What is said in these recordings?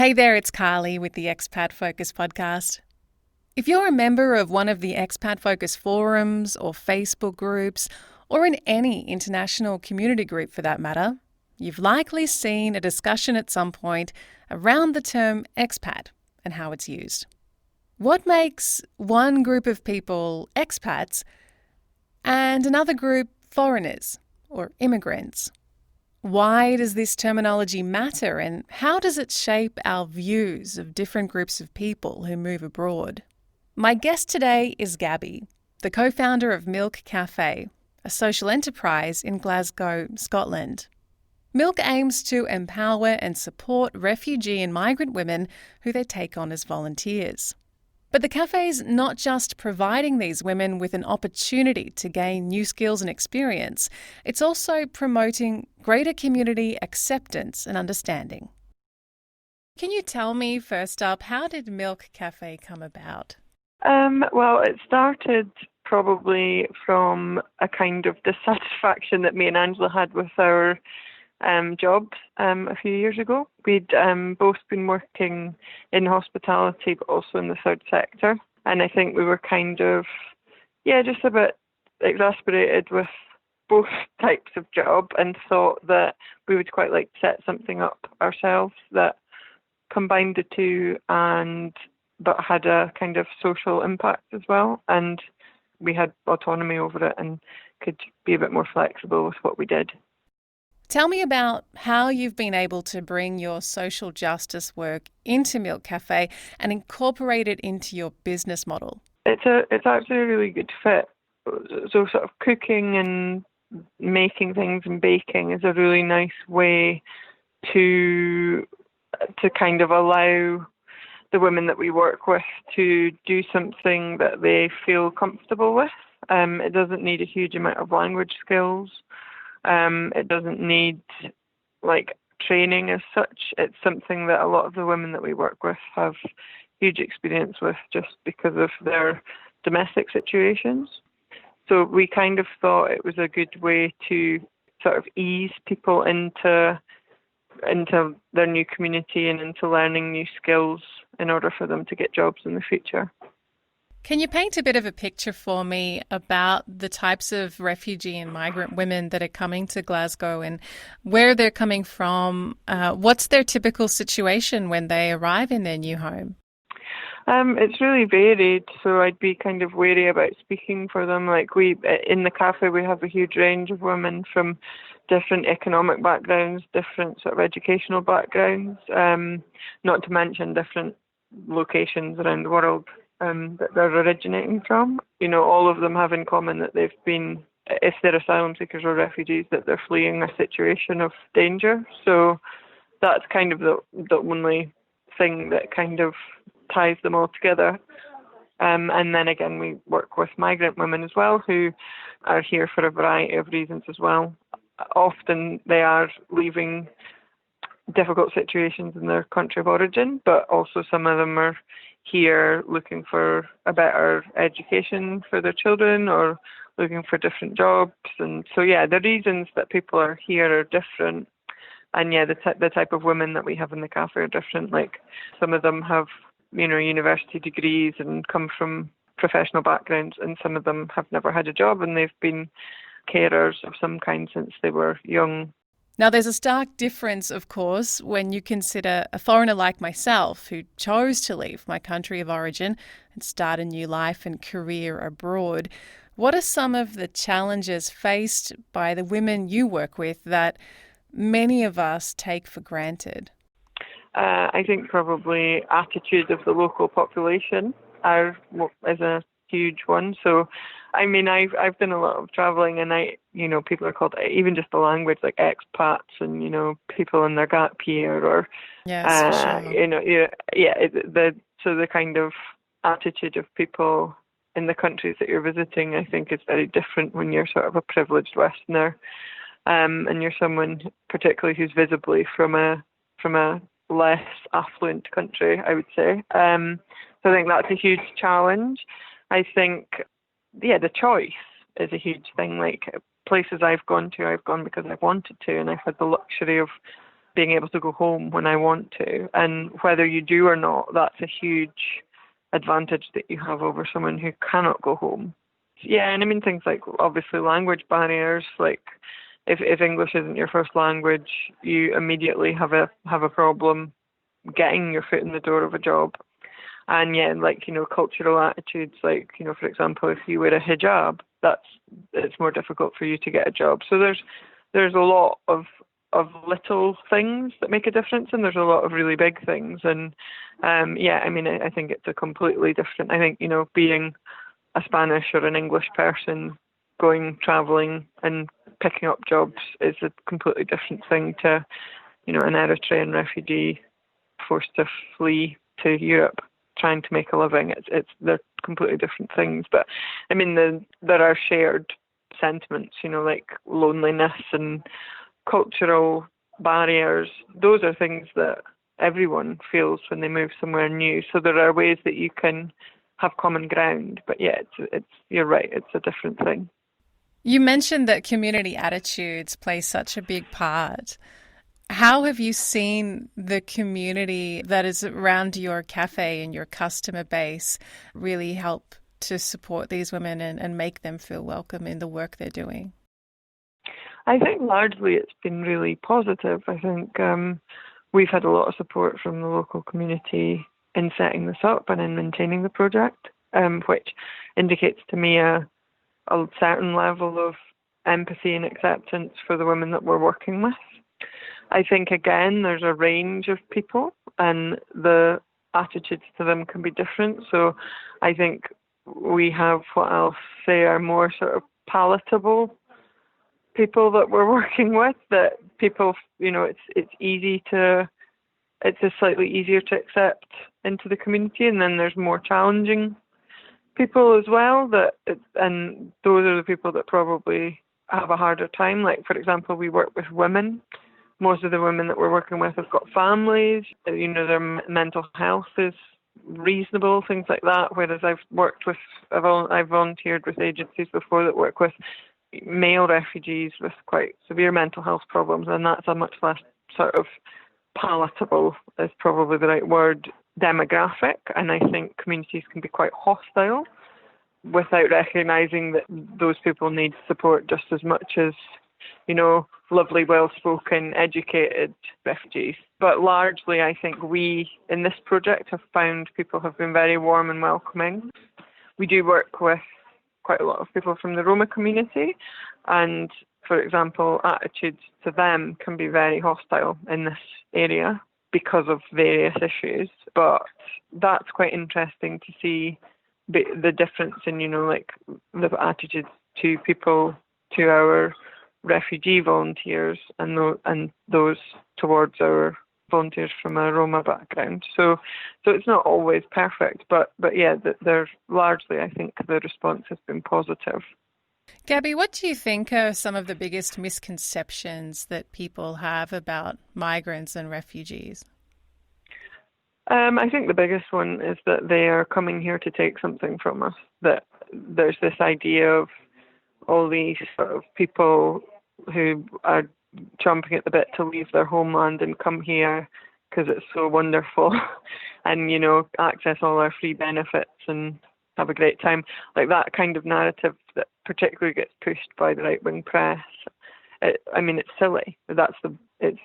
Hey there, it's Carly with the Expat Focus podcast. If you're a member of one of the Expat Focus forums or Facebook groups, or in any international community group for that matter, you've likely seen a discussion at some point around the term expat and how it's used. What makes one group of people expats and another group foreigners or immigrants? Why does this terminology matter, and how does it shape our views of different groups of people who move abroad? My guest today is Gabby, the co-founder of Milk Café, a social enterprise in Glasgow, Scotland. Milk aims to empower and support refugee and migrant women who they take on as volunteers. But the cafe's not just providing these women with an opportunity to gain new skills and experience, it's also promoting greater community acceptance and understanding. Can you tell me, first up, how did Milk Cafe come about? Well, it started probably from a kind of dissatisfaction that me and Angela had with our jobs a few years ago. We'd both been working in hospitality, but also in the third sector. And I think we were kind of, just a bit exasperated with both types of job and thought that we would quite like to set something up ourselves that combined the two but had a kind of social impact as well. And we had autonomy over it and could be a bit more flexible with what we did. Tell me about how you've been able to bring your social justice work into Milk Cafe and incorporate it into your business model. It's actually a really good fit. So sort of cooking and making things and baking is a really nice way to kind of allow the women that we work with to do something that they feel comfortable with. It doesn't need a huge amount of language skills. It doesn't need training as such. It's something that a lot of the women that we work with have huge experience with just because of their domestic situations. So we kind of thought it was a good way to sort of ease people into their new community and into learning new skills in order for them to get jobs in the future. Can you paint a bit of a picture for me about the types of refugee and migrant women that are coming to Glasgow and where they're coming from? What's their typical situation when they arrive in their new home? It's really varied, so I'd be kind of wary about speaking for them. In the cafe, we have a huge range of women from different economic backgrounds, different sort of educational backgrounds, not to mention different locations around the world that they're originating from. You know, all of them have in common that they've been, if they're asylum seekers or refugees, that they're fleeing a situation of danger. So that's kind of the only thing that kind of ties them all together. And then again, we work with migrant women as well who are here for a variety of reasons as well. Often they are leaving difficult situations in their country of origin, but also some of them are here looking for a better education for their children or looking for different jobs. And so, the reasons that people are here are different. And the type of women that we have in the cafe are different. Like some of them have, university degrees and come from professional backgrounds, and some of them have never had a job and they've been carers of some kind since they were young. Now, there's a stark difference, of course, when you consider a foreigner like myself who chose to leave my country of origin and start a new life and career abroad. What are some of the challenges faced by the women you work with that many of us take for granted? I think probably attitude of the local population is a huge one. So, I mean, I've done a lot of traveling, and people are called, even just the language, like expats, and people in their gap year, or yes, for sure. The kind of attitude of people in the countries that you're visiting, I think, is very different when you're sort of a privileged Westerner, and you're someone particularly who's visibly from a less affluent country, I would say. So I think that's a huge challenge. I think, the choice is a huge thing. Like places I've gone because I've wanted to, and I've had the luxury of being able to go home when I want to. And whether you do or not, that's a huge advantage that you have over someone who cannot go home. Yeah, and I mean things like obviously language barriers, like if English isn't your first language, you immediately have a problem getting your foot in the door of a job. And yeah, like, cultural attitudes, like, for example, if you wear a hijab, it's more difficult for you to get a job. So there's a lot of little things that make a difference, and there's a lot of really big things. And yeah, I mean, I think it's a completely different. I think, being a Spanish or an English person going traveling and picking up jobs is a completely different thing to, an Eritrean refugee forced to flee to Europe trying to make a living. They're completely different things. But I mean, there are shared sentiments, like loneliness and cultural barriers. Those are things that everyone feels when they move somewhere new. So there are ways that you can have common ground. But yeah, it's you're right, it's a different thing. You mentioned that community attitudes play such a big part. How have you seen the community that is around your cafe and your customer base really help to support these women and make them feel welcome in the work they're doing? I think largely it's been really positive. I think we've had a lot of support from the local community in setting this up and in maintaining the project, which indicates to me a certain level of empathy and acceptance for the women that we're working with. I think, again, there's a range of people and the attitudes to them can be different. So I think we have what I'll say are more sort of palatable people that we're working with, that people, it's a slightly easier to accept into the community. And then there's more challenging people as well, and those are the people that probably have a harder time. Like, for example, we work with women. Most of the women that we're working with have got families, their mental health is reasonable, things like that. Whereas I've volunteered with agencies before that work with male refugees with quite severe mental health problems, and that's a much less sort of palatable, is probably the right word, demographic. And I think communities can be quite hostile without recognising that those people need support just as much as, lovely, well-spoken, educated refugees. But largely, I think we, in this project, have found people have been very warm and welcoming. We do work with quite a lot of people from the Roma community, and, for example, attitudes to them can be very hostile in this area because of various issues. But that's quite interesting to see the difference in, the attitudes to people, to our refugee volunteers and those towards our volunteers from a Roma background. So it's not always perfect, but yeah, they're largely, I think, the response has been positive. Gabby, what do you think are some of the biggest misconceptions that people have about migrants and refugees? I think the biggest one is that they are coming here to take something from us, that there's this idea of all these sort of people who are chomping at the bit to leave their homeland and come here because it's so wonderful and, access all our free benefits and have a great time. Like that kind of narrative that particularly gets pushed by the right-wing press. It's silly. It's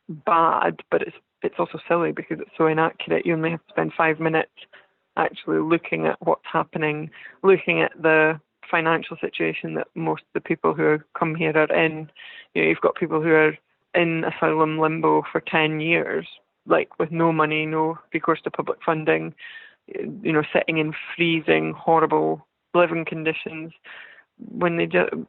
bad, but it's also silly because it's so inaccurate. You only have to spend 5 minutes actually looking at what's happening, looking at the financial situation that most of the people who come here are in. You've got people who are in asylum limbo for 10 years, like with no money, no recourse to public funding, sitting in freezing, horrible living conditions. When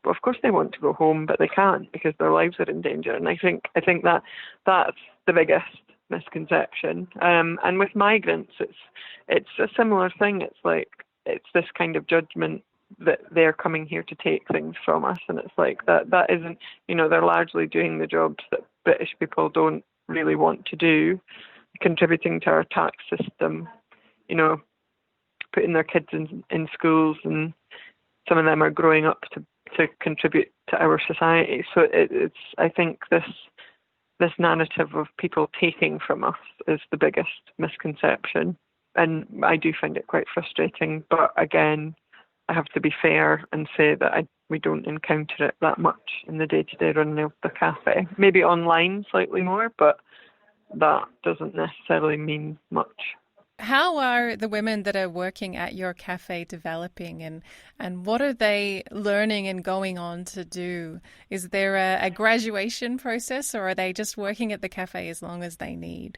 of course they want to go home, but they can't because their lives are in danger. And I think that's the biggest misconception. And with migrants, it's a similar thing. It's like it's this kind of judgment that they're coming here to take things from us, and it's like that isn't, they're largely doing the jobs that British people don't really want to do, contributing to our tax system, putting their kids in schools, and some of them are growing up to contribute to our society. So it's I think this this narrative of people taking from us is the biggest misconception. And I do find it quite frustrating. But again, I have to be fair and say that we don't encounter it that much in the day-to-day running of the cafe. Maybe online slightly more, but that doesn't necessarily mean much. How are the women that are working at your cafe developing, and what are they learning and going on to do? Is there a graduation process, or are they just working at the cafe as long as they need?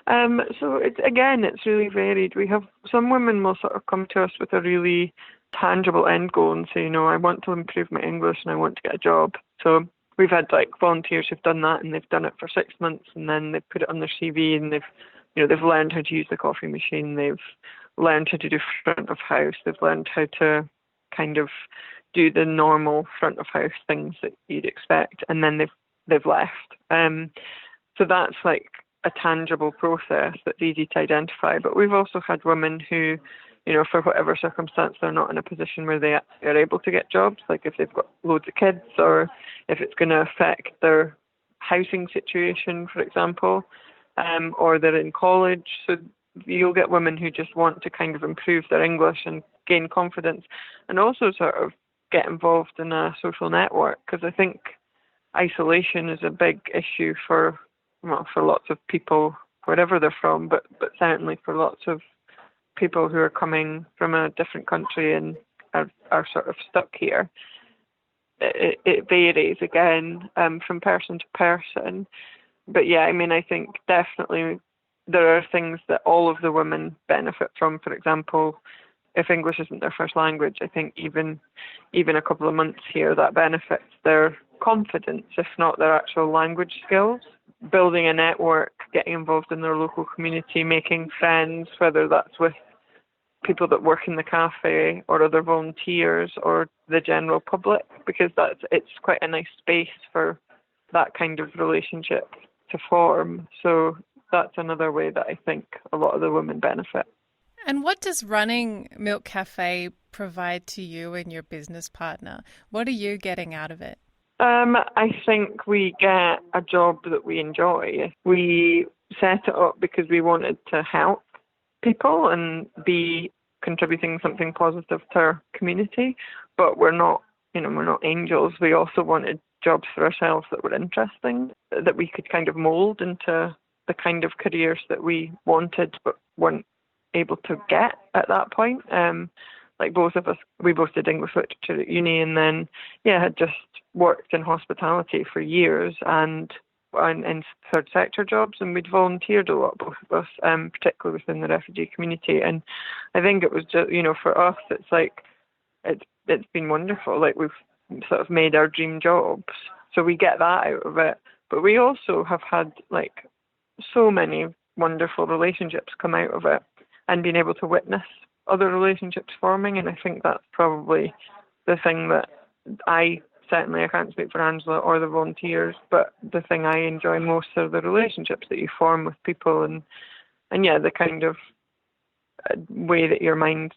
So it's really varied. We have some women will sort of come to us with a really tangible end goal and say, I want to improve my English and I want to get a job. So we've had volunteers who've done that, and they've done it for 6 months, and then they've put it on their CV, and they've learned how to use the coffee machine. They've learned how to do front of house. They've learned how to kind of do the normal front of house things that you'd expect, and then they've left. So that's a tangible process that's easy to identify. But we've also had women who, for whatever circumstance, they're not in a position where they are able to get jobs, like if they've got loads of kids, or if it's going to affect their housing situation, for example, or they're in college. So you'll get women who just want to kind of improve their English and gain confidence, and also sort of get involved in a social network, because I think isolation is a big issue for lots of people, wherever they're from, but certainly for lots of people who are coming from a different country and are sort of stuck here. It varies again from person to person. But yeah, I think definitely there are things that all of the women benefit from. For example, if English isn't their first language, I think even a couple of months here, that benefits their confidence, if not their actual language skills. Building a network, getting involved in their local community, making friends, whether that's with people that work in the cafe or other volunteers or the general public, because it's quite a nice space for that kind of relationship to form. So that's another way that I think a lot of the women benefit. And what does running Milk Cafe provide to you and your business partner? What are you getting out of it? I think we get a job that we enjoy. We set it up because we wanted to help people and be contributing something positive to our community, but we're not angels. We also wanted jobs for ourselves that were interesting, that we could kind of mould into the kind of careers that we wanted but weren't able to get at that point. Both of us, we both did English literature at uni, and then had just worked in hospitality for years and in third sector jobs, and we'd volunteered a lot, both of us, particularly within the refugee community. And I think it was just, for us, it's been wonderful. We've sort of made our dream jobs, so we get that out of it. But we also have had so many wonderful relationships come out of it, and being able to witness other relationships forming. And I think that's probably the thing that I can't speak for Angela or the volunteers, but the thing I enjoy most are the relationships that you form with people, and the kind of way that your mind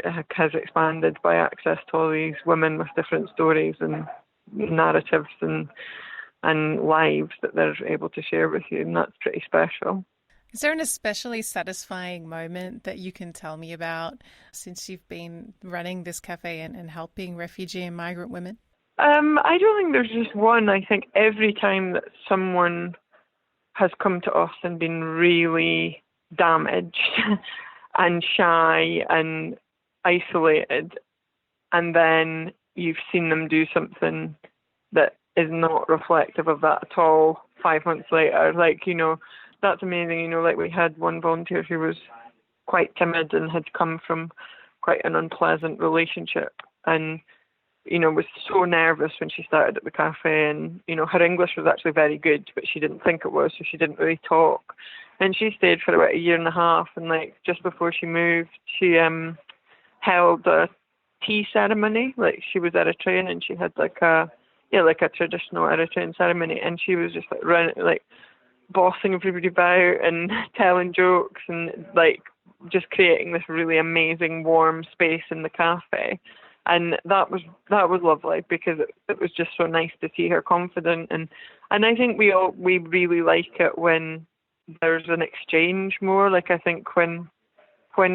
has expanded by access to all these women with different stories and narratives and lives that they're able to share with you, and that's pretty special. Is there an especially satisfying moment that you can tell me about since you've been running this cafe and helping refugee and migrant women? I don't think there's just one. I think every time that someone has come to us and been really damaged and shy and isolated, and then you've seen them do something that is not reflective of that at all 5 months later, that's amazing. We had one volunteer who was quite timid and had come from quite an unpleasant relationship, and was so nervous when she started at the cafe, and her English was actually very good, but she didn't think it was, so she didn't really talk. And she stayed for about 1.5 years, and just before she moved, she held a tea ceremony. She was Eritrean, and she had a traditional Eritrean ceremony, and she was just bossing everybody about and telling jokes and just creating this really amazing warm space in the cafe. And that was lovely, because it was just so nice to see her confident. And I think we really like it when there's an exchange more. Like, I think when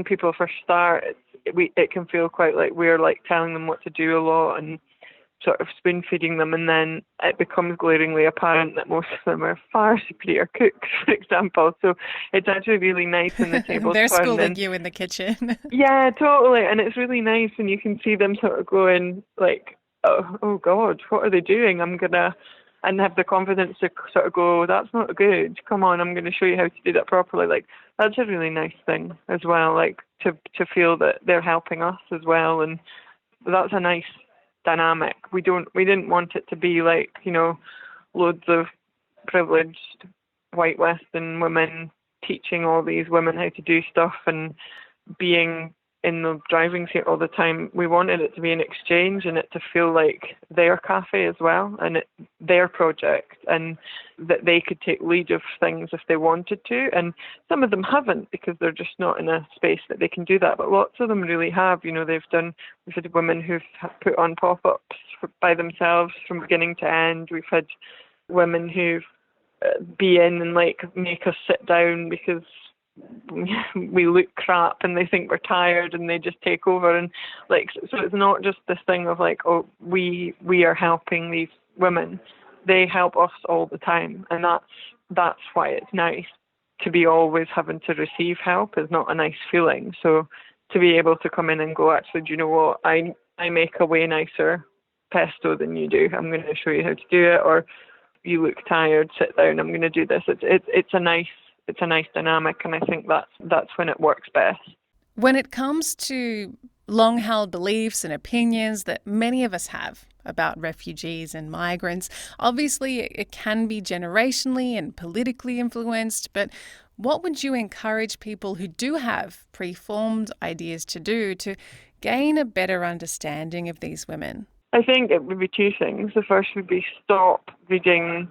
people first start, it can feel quite like we're like telling them what to do a lot and sort of spoon feeding them, and then it becomes glaringly apparent that most of them are far superior cooks, for example. So it's actually really nice when the table's They're turned. schooling you in the kitchen. Yeah, totally. And it's really nice when you can see them sort of going like, oh God, what are they doing? And have the confidence to sort of go, that's not good. Come on, I'm going to show you how to do that properly. Like, that's a really nice thing as well, like to feel that they're helping us as well. And that's a nice dynamic. We didn't want it to be like, loads of privileged white Western women teaching all these women how to do stuff and being in the driving seat all the time. We wanted it to be an exchange and it to feel like their cafe as well, and their project, and that they could take lead of things if they wanted to. And some of them haven't, because they're just not in a space that they can do that. But lots of them really have. We've had women who've put on pop-ups by themselves from beginning to end. We've had women who've be in and like make us sit down because we look crap and they think we're tired, and they just take over. And like, so it's not just this thing of like, oh, we are helping these women. They help us all the time, and that's why it's nice. To be always having to receive help is not a nice feeling. So to be able to come in and go, actually, do you know what, I make a way nicer pesto than you do. I'm going to show you how to do it. Or you look tired, sit down, I'm going to do this. It's a nice dynamic, and I think that's when it works best. When it comes to long-held beliefs and opinions that many of us have about refugees and migrants, obviously it can be generationally and politically influenced, but what would you encourage people who do have preformed ideas to do to gain a better understanding of these women? I think it would be two things. The first would be stop reading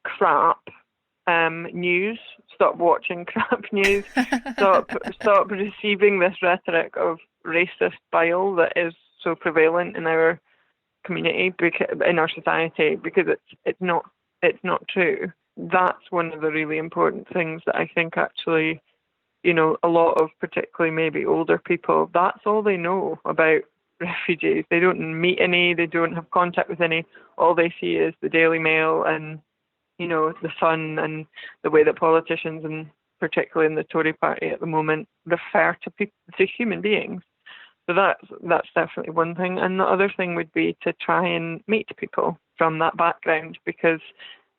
crap news, stop watching crap news, stop receiving this rhetoric of racist bile that is so prevalent in our community, in our society, because it's not true. That's one of the really important things that I think actually, a lot of particularly maybe older people, that's all they know about refugees. They don't meet any, they don't have contact with any. All they see is the Daily Mail and the Sun, and the way that politicians, and particularly in the Tory party at the moment, refer to human beings. So that's definitely one thing. And the other thing would be to try and meet people from that background, because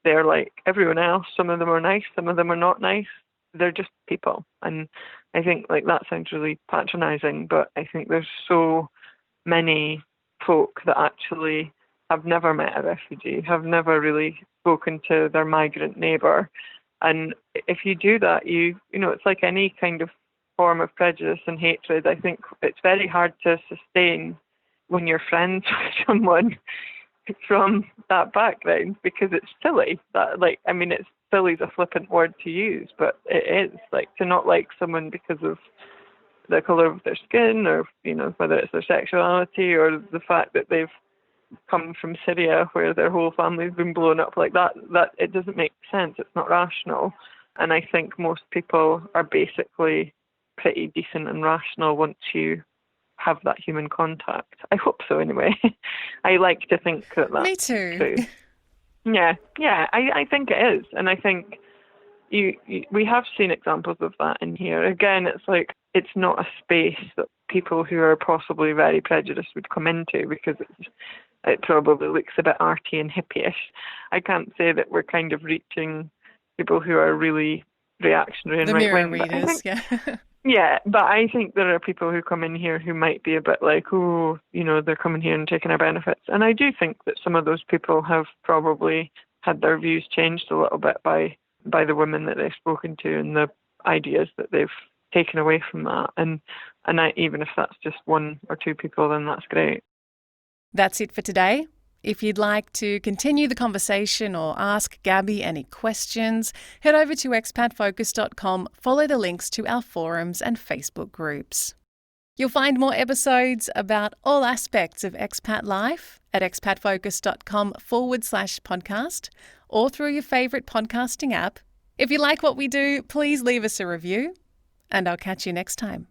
they're like everyone else. Some of them are nice, some of them are not nice. They're just people. And I think like that sounds really patronising, but I think there's so many folk that actually have never met a refugee, have never really spoken to their migrant neighbour. And if you do that, it's like any kind of form of prejudice and hatred. I think it's very hard to sustain when you're friends with someone from that background, because it's silly. It's silly is a flippant word to use, but it is like to not like someone because of the colour of their skin, or whether it's their sexuality, or the fact that they've come from Syria where their whole family's been blown up like that it doesn't make sense. It's not rational. And I think most people are basically pretty decent and rational once you have that human contact. I hope so anyway. I like to think that that's Me too. true. Yeah, I think it is. And I think we have seen examples of that in here. Again, it's like, it's not a space that people who are possibly very prejudiced would come into, because it probably looks a bit arty and hippie-ish. I can't say that we're kind of reaching people who are really reactionary and The right-wing. mirror readers, yeah. Yeah, but I think there are people who come in here who might be a bit like, they're coming here and taking our benefits. And I do think that some of those people have probably had their views changed a little bit by the women that they've spoken to, and the ideas that they've taken away from that. And even if that's just one or two people, then that's great. That's it for today. If you'd like to continue the conversation or ask Gabby any questions, head over to expatfocus.com, follow the links to our forums and Facebook groups. You'll find more episodes about all aspects of expat life at expatfocus.com/podcast or through your favourite podcasting app. If you like what we do, please leave us a review, and I'll catch you next time.